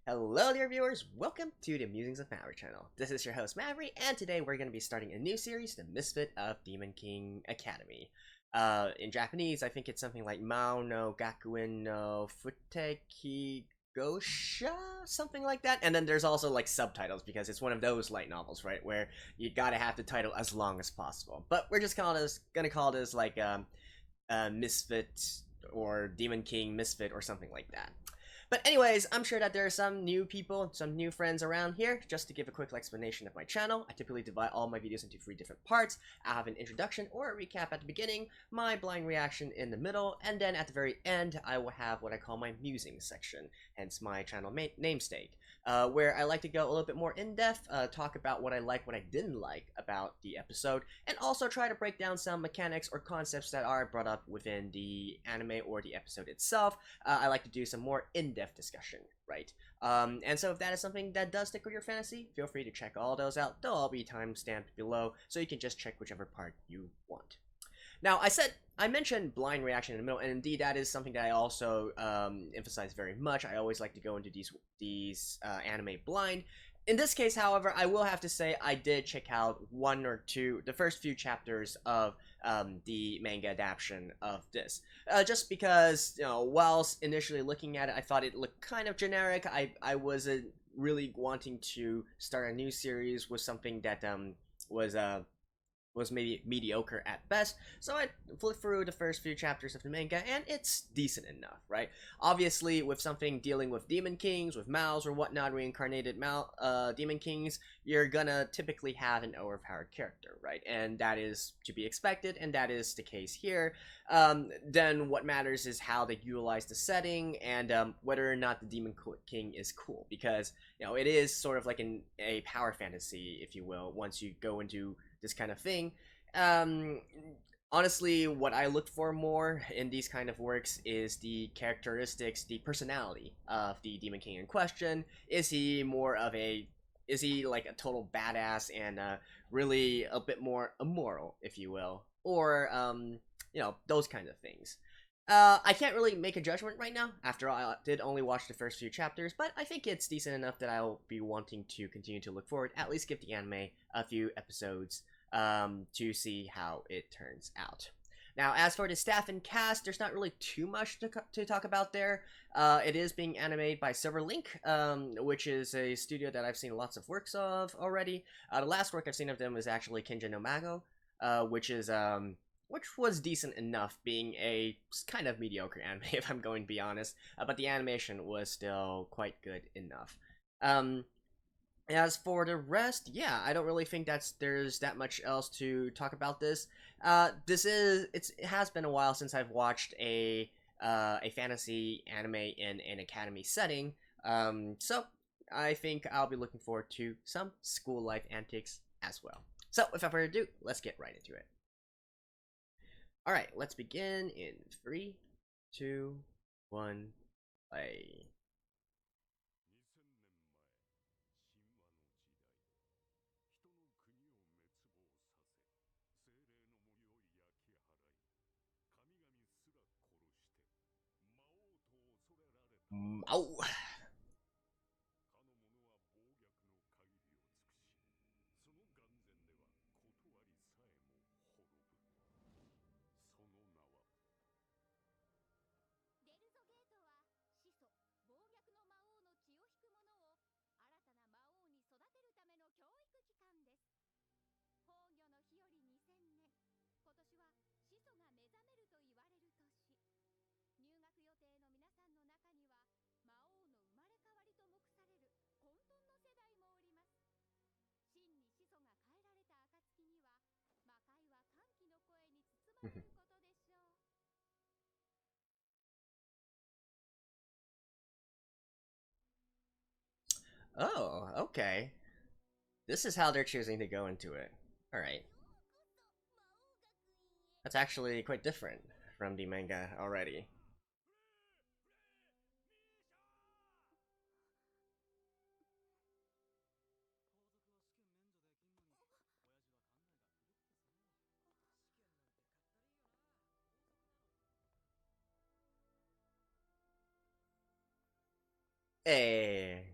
Hello dear viewers, welcome to the Musings of Maverick channel. This is your host Maverick, and today we're going to be starting a new series, The Misfit of Demon King Academy. In Japanese, I think it's something like maohgakuin no f適合者, something like that. And then there's also like subtitles because it's one of those light novels, right, where you gotta have the title as long as possible. But we're just gonna call this like Misfit or Demon King Misfit or something like that. But anyways, I'm sure that there are some new people, some new friends around here. Just to give a quick explanation of my channel, I typically divide all my videos into 3 different parts. I'll have an introduction or a recap at the beginning, my blind reaction in the middle, and then at the very end, I will have what I call my musings section, hence my channel namesake, where I like to go a little bit more in-depth, talk about what I like, what I didn't like about the episode, and also try to break down some mechanics or concepts that are brought up within the anime or the episode itself. I like to do some more in-depth discussion, right? And so if that is something that does tickle your fantasy, feel free to check all those out. They'll all be time-stamped below, so you can just check whichever part you want. Now, I mentioned blind reaction in the middle, and indeed that is something that I also emphasize very much. I always like to go into these anime blind. In this case, however, I will have to say I did check out the first few chapters of the manga adaptation of this. Just because, you know, whilst initially looking at it, I thought it looked kind of generic. I wasn't really wanting to start a new series with something that was maybe mediocre at best, so I flipped through the first few chapters of the manga, and it's decent enough, right? Obviously, with something dealing with demon kings, with Maos or whatnot, reincarnated demon kings, you're gonna typically have an overpowered character, right? And that is to be expected, and that is the case here. Then what matters is how they utilize the setting, and whether or not the demon king is cool, because, you know, it is sort of like a power fantasy, if you will, once you go into this kind of thing. Honestly, what I look for more in these kind of works is the characteristics, the personality of the Demon King in question. Is he like a total badass and really a bit more immoral, if you will, or you know, those kind of things. I can't really make a judgment right now, after all, I did only watch the first few chapters, but I think it's decent enough that I'll be wanting to continue to look forward, at least give the anime a few episodes to see how it turns out. Now, as for the staff and cast, there's not really too much to talk about there. It is being animated by Silverlink, which is a studio that I've seen lots of works of already. The last work I've seen of them is actually Kinja no Mago, which was decent enough, being a kind of mediocre anime, if I'm going to be honest, but the animation was still quite good enough. As for the rest, yeah, I don't really think there's that much else to talk about this. It has been a while since I've watched a fantasy anime in an academy setting, so I think I'll be looking forward to some school life antics as well. So, without further ado, let's get right into it. Alright, let's begin in 3, 2, 1, play. Oh. Oh, okay. This is how they're choosing to go into it. Alright. That's actually quite different from the manga already. Hey.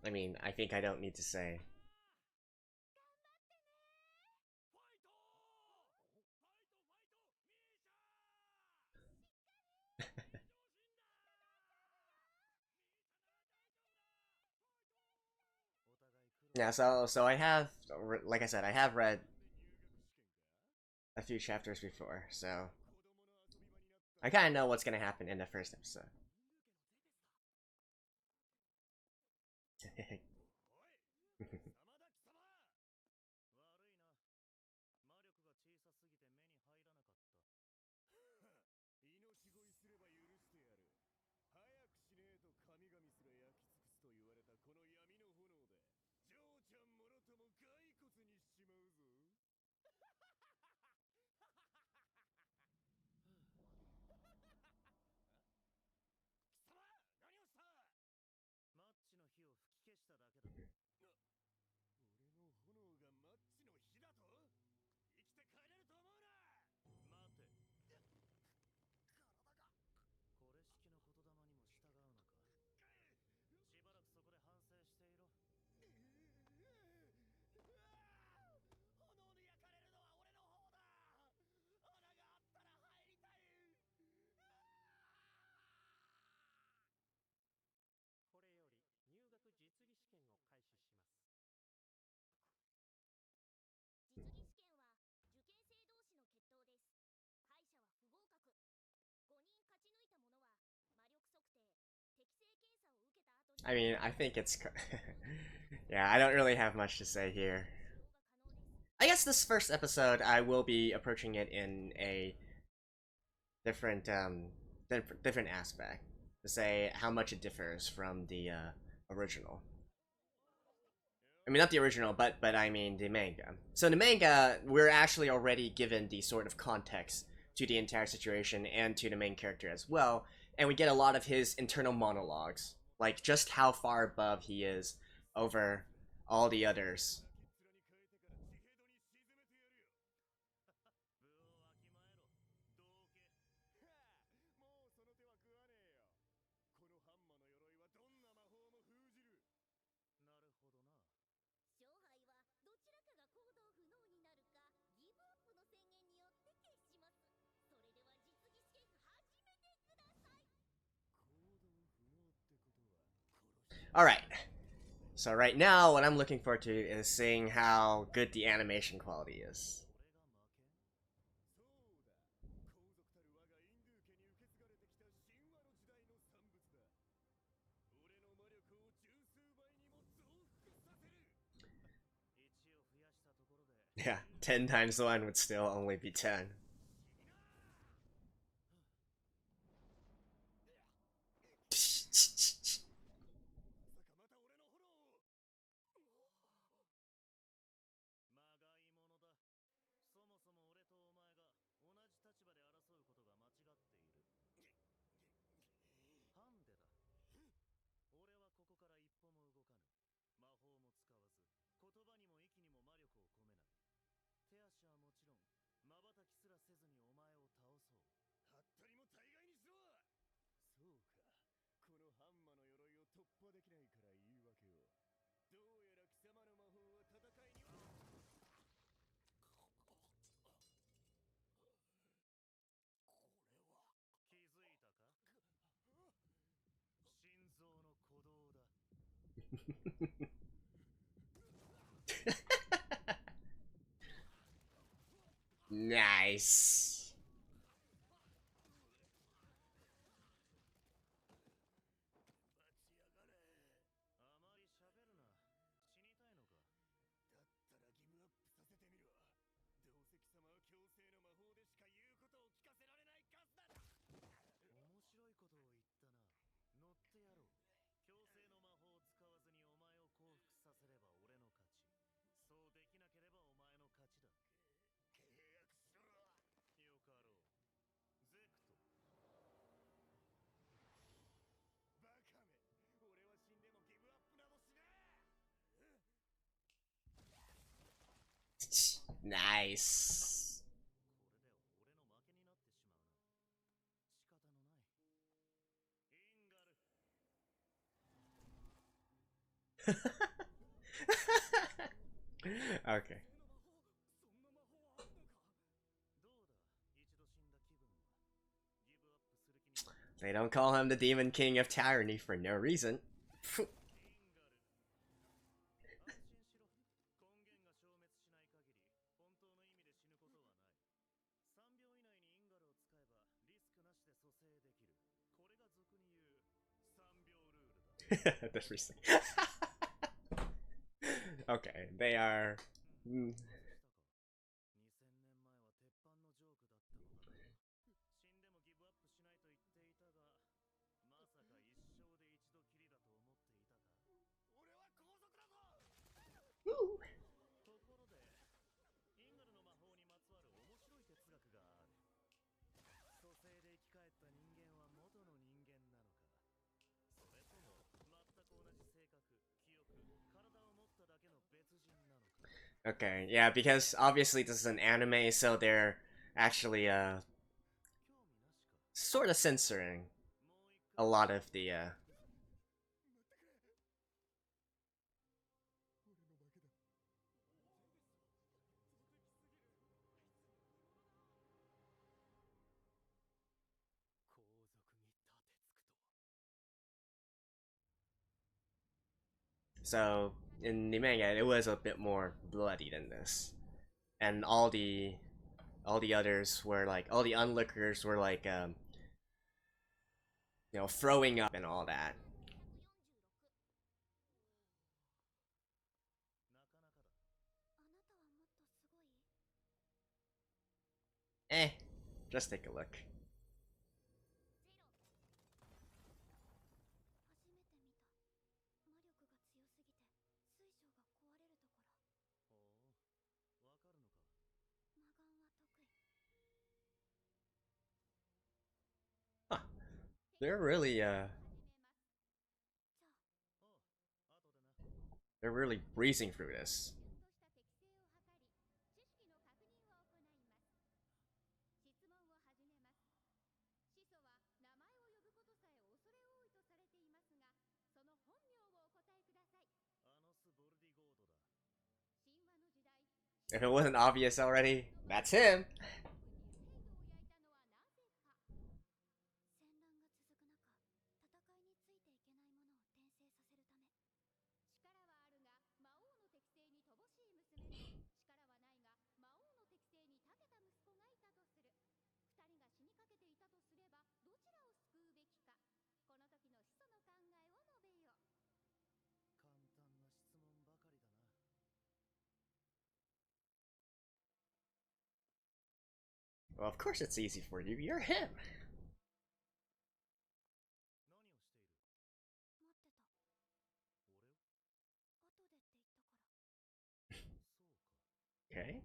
I mean, I think I don't need to say. Yeah, so I have, like I said, I have read a few chapters before, so I kind of know what's gonna happen in the first episode. I mean, I think it's. Yeah, I don't really have much to say here. I guess this first episode, I will be approaching it in a different, different aspect to say how much it differs from the original. I mean, not the original, but I mean the manga. So in the manga, we're actually already given the sort of context to the entire situation and to the main character as well, and we get a lot of his internal monologues, like just how far above he is over all the others. All right. So right now, what I'm looking forward to is seeing how good the animation quality is. Yeah, 10 times 1 would still only be 10. Nice. Nice. Okay. They don't call him the Demon King of Tyranny for no reason. The first thing. Okay, they are. Ooh. Okay, yeah, because obviously this is an anime, so they're actually sort of censoring a lot of the so in the manga it was a bit more bloody than this. And all the others were like all the onlookers were like you know, throwing up and all that. Eh, just take a look. Huh. They're really breezing through this. If it wasn't obvious already, that's him. Well, of course it's easy for you. You're him. Okay.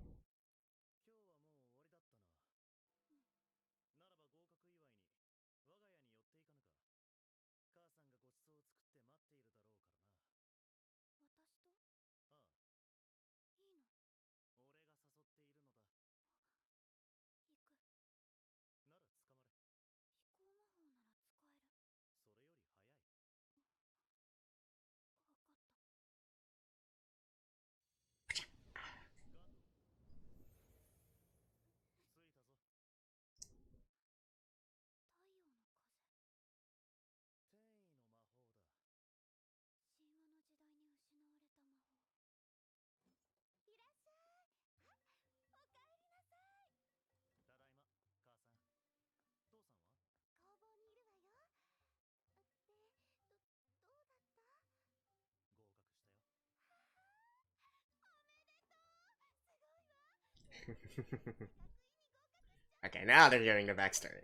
Okay, now they're giving the backstory.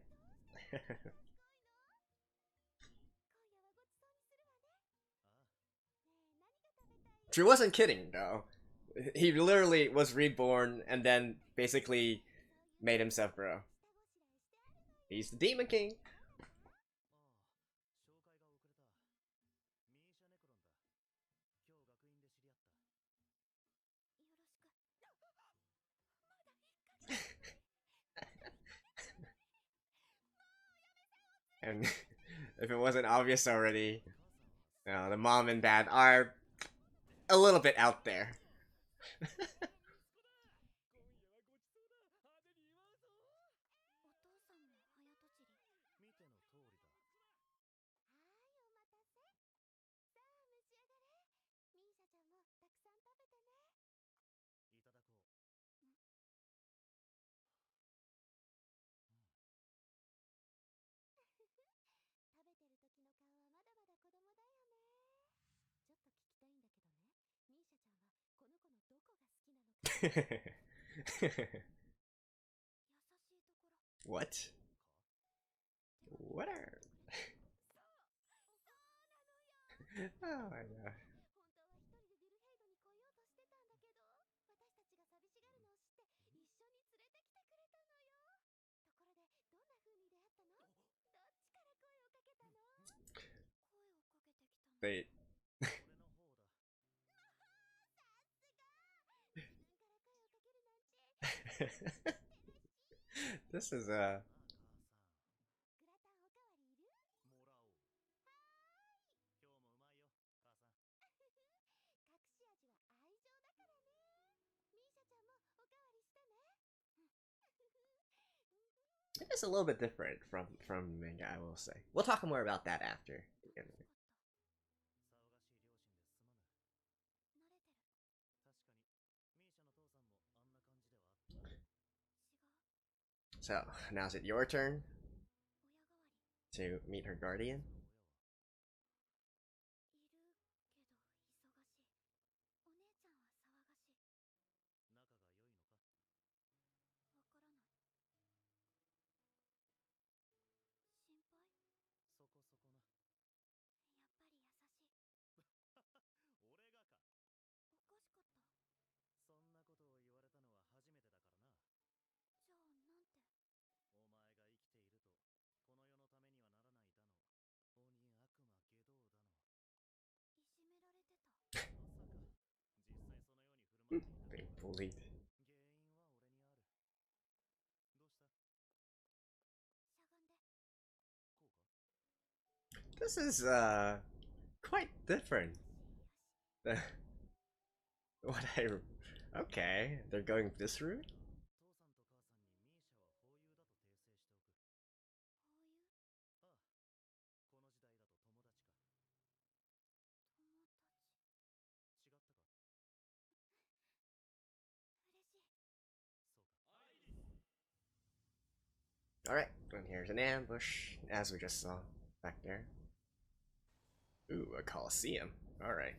She wasn't kidding though. He literally was reborn and then basically made himself grow. He's the Demon King. And if it wasn't obvious already, you know, the mom and dad are a little bit out there. What? What are... Oh my god. Wait. This is it is a little bit different from manga, I will say. We'll talk more about that after. So, now is it your turn to meet her guardian? Being bullied. This is quite different. What I... Okay, they're going this route? Alright, and here's an ambush, as we just saw back there. Ooh, a coliseum. Alright.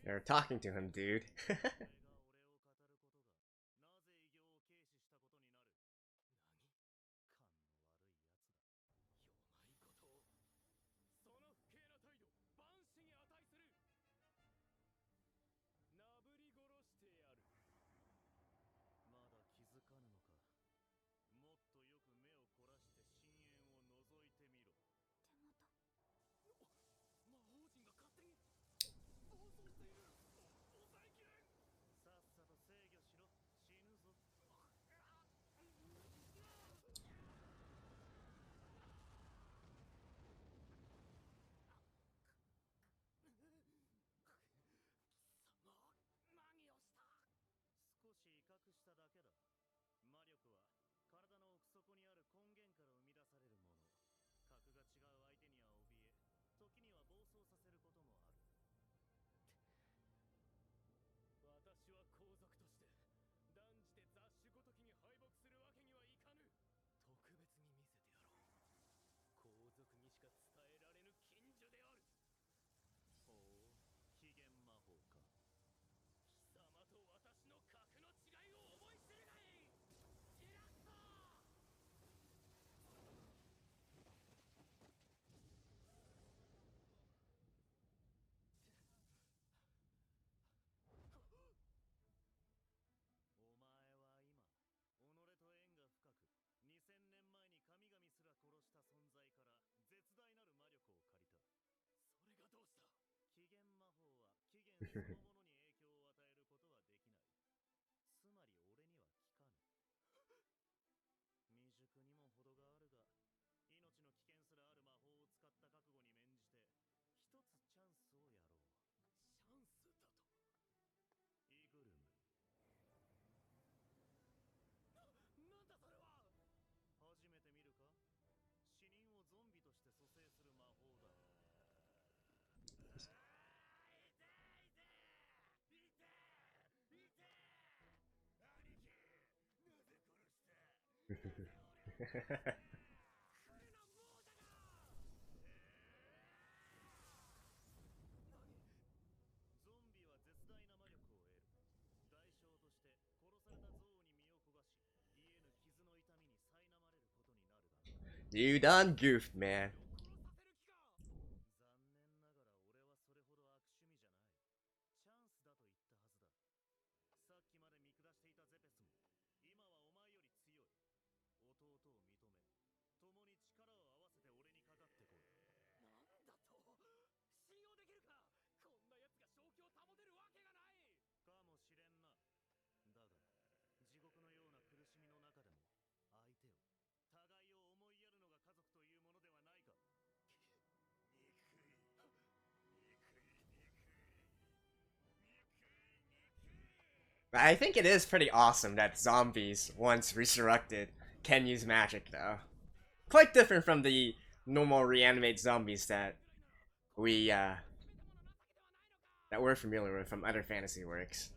They're talking to him, dude. You done goofed, man. I think it is pretty awesome that zombies, once resurrected, can use magic, though. Quite different from the normal reanimate zombies that we're familiar with from other fantasy works.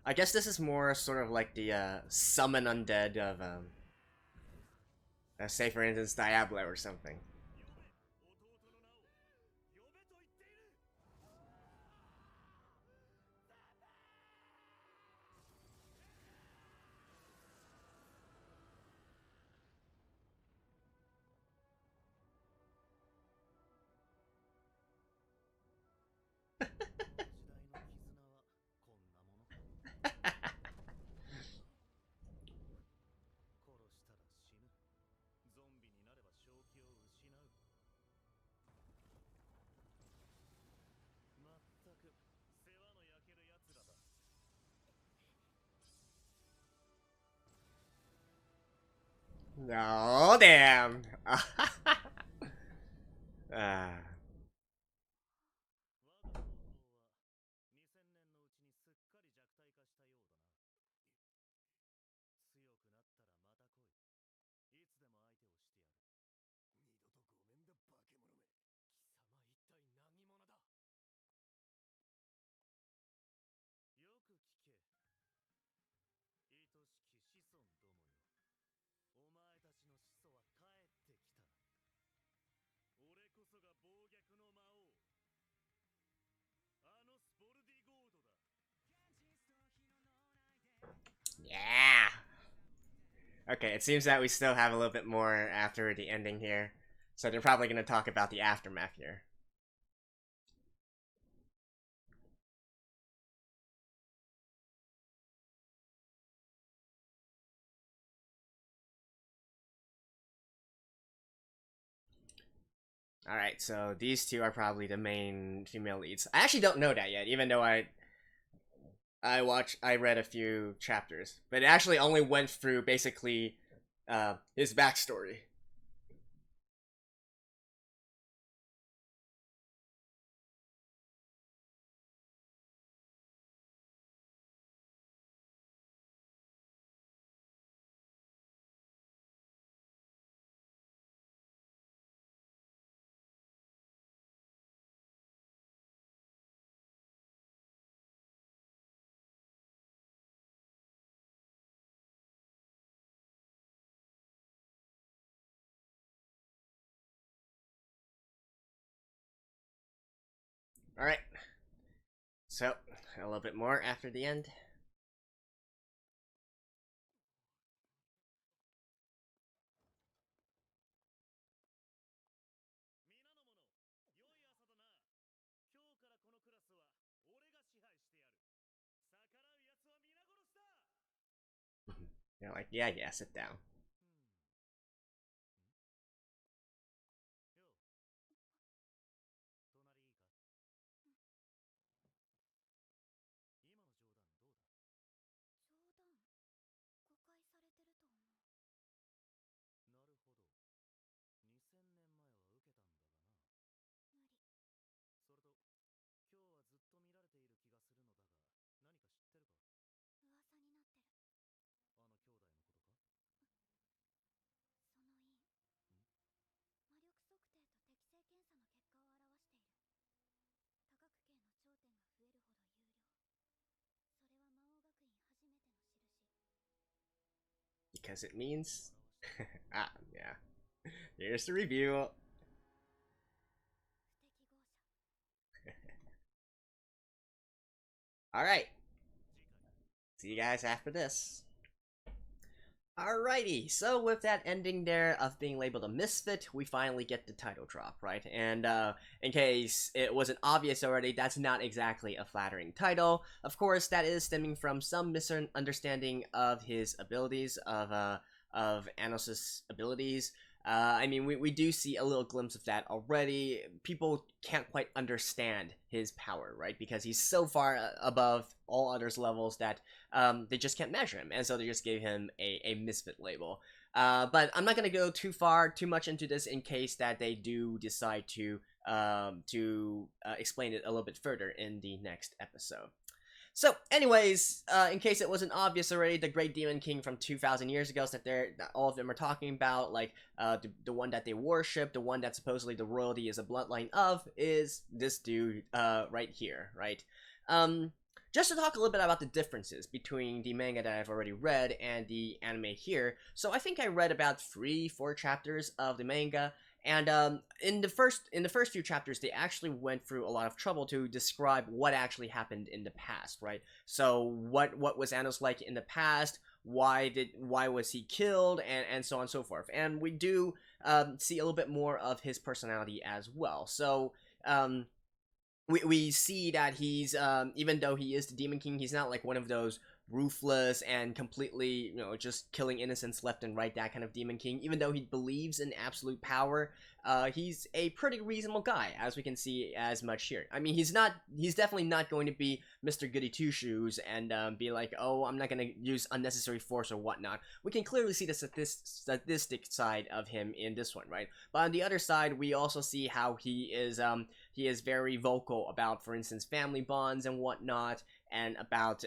I guess this is more sort of like the summon undead of say for instance Diablo or something. No, damn. Yeah. Okay, it seems that we still have a little bit more after the ending here. So they're probably going to talk about the aftermath here. Alright, so these two are probably the main female leads. I actually don't know that yet, even though I read a few chapters. But it actually only went through basically his backstory. Alright. So, a little bit more after the end. They're like, yeah, yeah, sit down. Because it means ah, yeah. Here's the review. Alright. See you guys after this. Alrighty, so with that ending there of being labeled a misfit, we finally get the title drop, right? And in case it wasn't obvious already, that's not exactly a flattering title. Of course, that is stemming from some misunderstanding of his abilities, of Anos' abilities. I mean, we do see a little glimpse of that already. People can't quite understand his power, right? Because he's so far above all others' levels that they just can't measure him. And so they just gave him a misfit label. But I'm not going to go too much into this in case that they do decide to explain it a little bit further in the next episode. So, anyways, in case it wasn't obvious already, the Great Demon King from 2,000 years ago that all of them are talking about, like the one that they worship, the one that supposedly the royalty is a bloodline of, is this dude right here, right? Just to talk a little bit about the differences between the manga that I've already read and the anime here. So I think I read about 3-4 chapters of the manga, and in the first few chapters, they actually went through a lot of trouble to describe what actually happened in the past, right? So what was Anos like in the past? Why was he killed, and so on and so forth. And we do see a little bit more of his personality as well. So we see that he's even though he is the Demon King, he's not like one of those ruthless and completely, just killing innocents left and right, that kind of Demon King. Even though he believes in absolute power, he's a pretty reasonable guy, as we can see as much here. I mean, he's definitely not going to be Mr. Goody Two Shoes and be like, oh, I'm not going to use unnecessary force or whatnot. We can clearly see the statistic side of him in this one, right? But on the other side, we also see how he is very vocal about, for instance, family bonds and whatnot, and about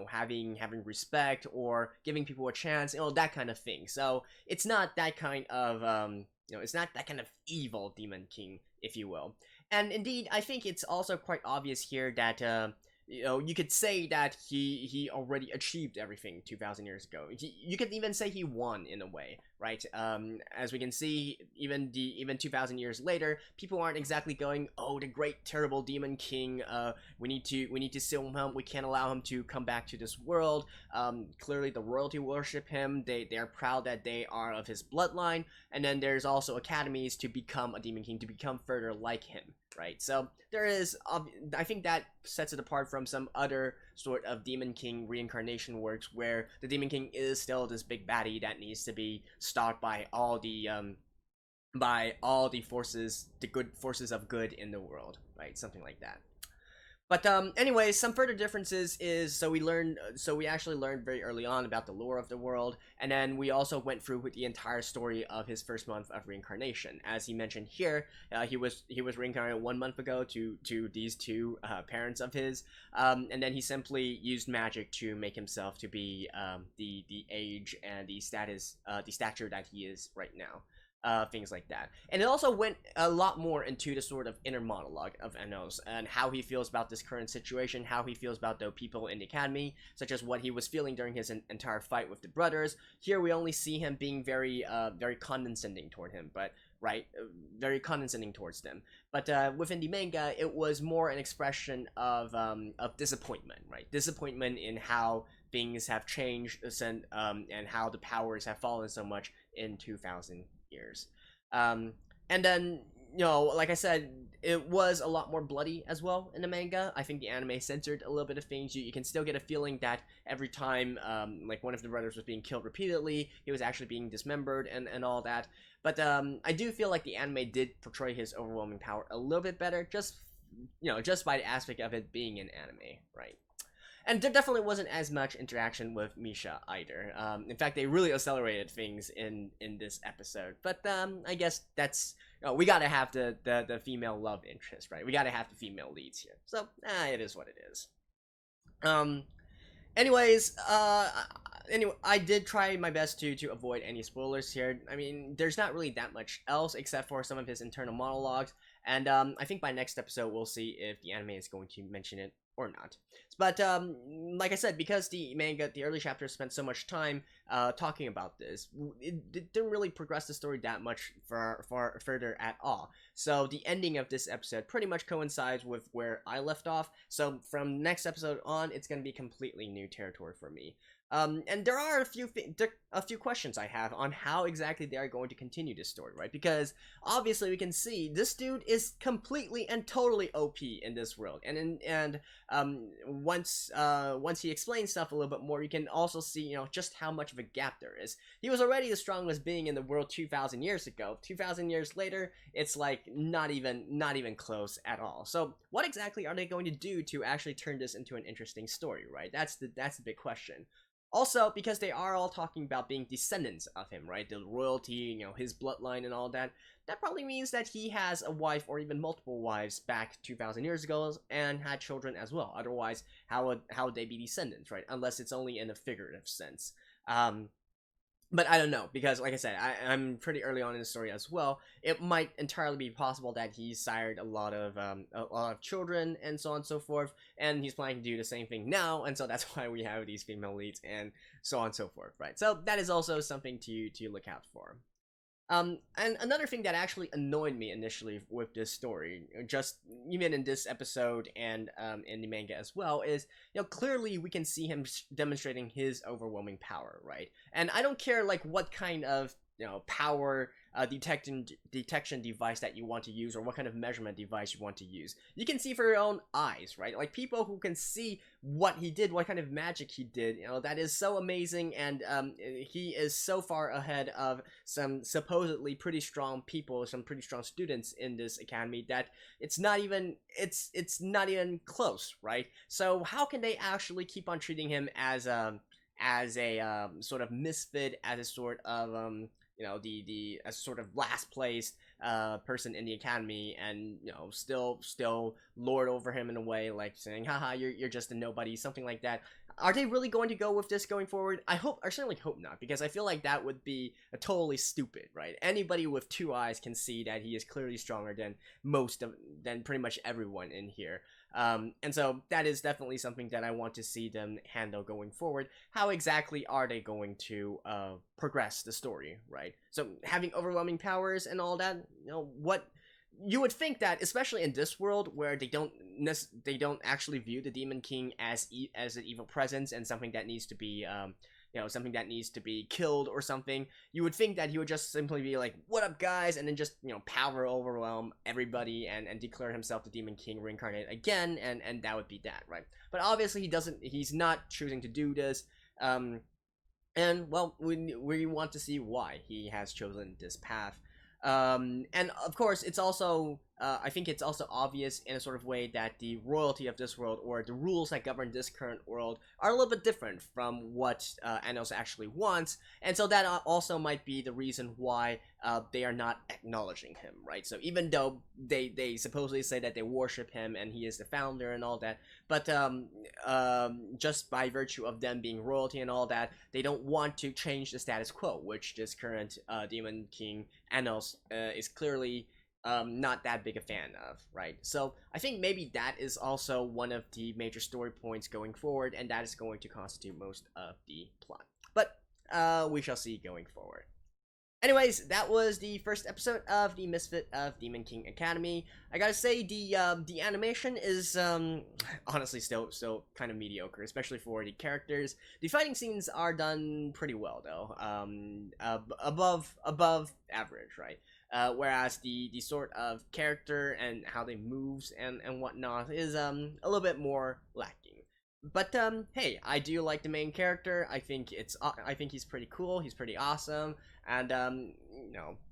having respect or giving people a chance, that kind of thing. So it's not that kind of it's not that kind of evil Demon King, if you will. And indeed, I think it's also quite obvious here that you could say that he already achieved everything 2,000 years ago. You could even say he won in a way, right? As we can see, even 2,000 years later, people aren't exactly going, oh, the great terrible Demon King. We need to seal him. We can't allow him to come back to this world. Clearly, the royalty worship him. They are proud that they are of his bloodline. And then there's also academies to become a Demon King, to become further like him, right? So there is, I think that sets it apart from some other sort of Demon King reincarnation works, where the Demon King is still this big baddie that needs to be stopped by all the forces, the good forces of good in the world, right? Something like that. But anyway, some further differences is, so we actually learned very early on about the lore of the world, and then we also went through with the entire story of his first month of reincarnation. As he mentioned here, he was reincarnated 1 month ago to these two parents of his, and then he simply used magic to make himself to be the age and the stature that he is right now. Things like that. And it also went a lot more into the sort of inner monologue of Anos and how he feels about this current situation, how he feels about the people in the academy, such as what he was feeling during his entire fight with the brothers. Here we only see him being very condescending toward him, but very condescending towards them. But within the manga, it was more an expression of disappointment, right? Disappointment in how things have changed and how the powers have fallen so much in 2,000 years. And then you know, like I said, it was a lot more bloody as well in the manga. I think the anime censored a little bit of things. You can still get a feeling that every time, like, one of the brothers was being killed repeatedly, he was actually being dismembered and all that. But I do feel like the anime did portray his overwhelming power a little bit better, just, you know, just by the aspect of it being an anime, right? And there definitely wasn't as much interaction with Misha either. In fact, they really accelerated things in this episode. But I guess that's, you know, we gotta have the female love interest, right? We gotta have the female leads here. So it is what it is. Anyways, anyway, I did try my best to avoid any spoilers here. I mean, there's not really that much else except for some of his internal monologues, and I think by next episode we'll see if the anime is going to mention it or not. But like I said, because the manga, the early chapters spent so much time talking about this, it didn't really progress the story that much far further at all. So the ending of this episode pretty much coincides with where I left off. So from next episode on, it's going to be completely new territory for me. And there are a few questions I have on how exactly they are going to continue this story, right? Because obviously we can see this dude is completely and totally OP in this world, and once he explains stuff a little bit more, you can also see, you know, just how much of a gap there is. He was already the strongest being in the world 2,000 years ago. 2,000 years later, it's like not even close at all. So what exactly are they going to do to actually turn this into an interesting story, right? That's the big question. Also, because they are all talking about being descendants of him, right? The royalty, you know, his bloodline and all that. That probably means that he has a wife or even multiple wives back 2,000 years ago and had children as well. Otherwise, how would they be descendants, right? Unless it's only in a figurative sense. But I don't know, because like I said, I'm pretty early on in the story as well. It might entirely be possible that he sired a lot of children and so on and so forth, and he's planning to do the same thing now, and so that's why we have these female leads and so on and so forth, right? So that is also something to look out for. And another thing that actually annoyed me initially with this story, just even in this episode and in the manga as well, is, you know, clearly we can see him demonstrating his overwhelming power, right? And I don't care like what kind of, you know, power detection device that you want to use, or what kind of measurement device you want to use. You can see for your own eyes, right? Like, people who can see what he did, what kind of magic he did, you know, that is so amazing, and he is so far ahead of some supposedly pretty strong people, some pretty strong students in this academy, that it's not even close, right? So how can they actually keep on treating him as a sort of misfit, as a sort of you know, the as sort of last place person in the academy, and, you know, still lord over him in a way, like saying, haha, you're just a nobody, something like that. Are they really going to go with this going forward? I certainly hope not, because I feel like that would be totally stupid, right? Anybody with two eyes can see that he is clearly stronger than than pretty much everyone in here. And so that is definitely something that I want to see them handle going forward. How exactly are they going to progress the story, right? So having overwhelming powers and all that, you know, what you would think that, especially in this world where they don't actually view the Demon King as an evil presence and something that needs to be you know, something that needs to be killed or something, you would think that he would just simply be like, what up guys, and then just, you know, power overwhelm everybody and declare himself the Demon King reincarnated again, and that would be that, right? But obviously he's not choosing to do this, and well, we want to see why he has chosen this path. And of course, it's also, I think it's also obvious in a sort of way that the royalty of this world, or the rules that govern this current world, are a little bit different from what Anos actually wants, and so that also might be the reason why they are not acknowledging him, right? So even though they supposedly say that they worship him and he is the founder and all that, but just by virtue of them being royalty and all that, they don't want to change the status quo, which this current Demon King Anos is clearly not that big a fan of, right? So I think maybe that is also one of the major story points going forward, and that is going to constitute most of the plot. But we shall see going forward. Anyways, that was the first episode of the Misfit of Demon King Academy. I gotta say, the animation is honestly still kind of mediocre, especially for the characters. The fighting scenes are done pretty well though, above average, right? whereas the sort of character and how they moves and whatnot is a little bit more lacking. But hey, I do like the main character. I think he's pretty cool. He's pretty awesome. And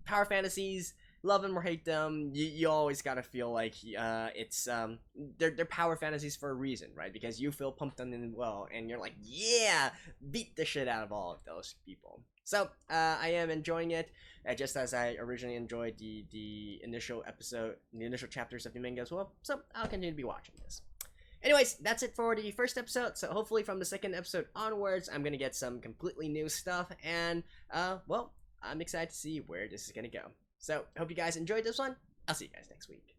power fantasies, love them or hate them, you always gotta feel like they're power fantasies for a reason, right? Because you feel pumped on them well, and you're like, yeah, beat the shit out of all of those people. So I am enjoying it, just as I originally enjoyed the initial chapters of the manga as well. So I'll continue to be watching this. Anyways, that's it for the first episode. So hopefully from the second episode onwards, I'm gonna get some completely new stuff, and well, I'm excited to see where this is gonna go. So, hope you guys enjoyed this one. I'll see you guys next week.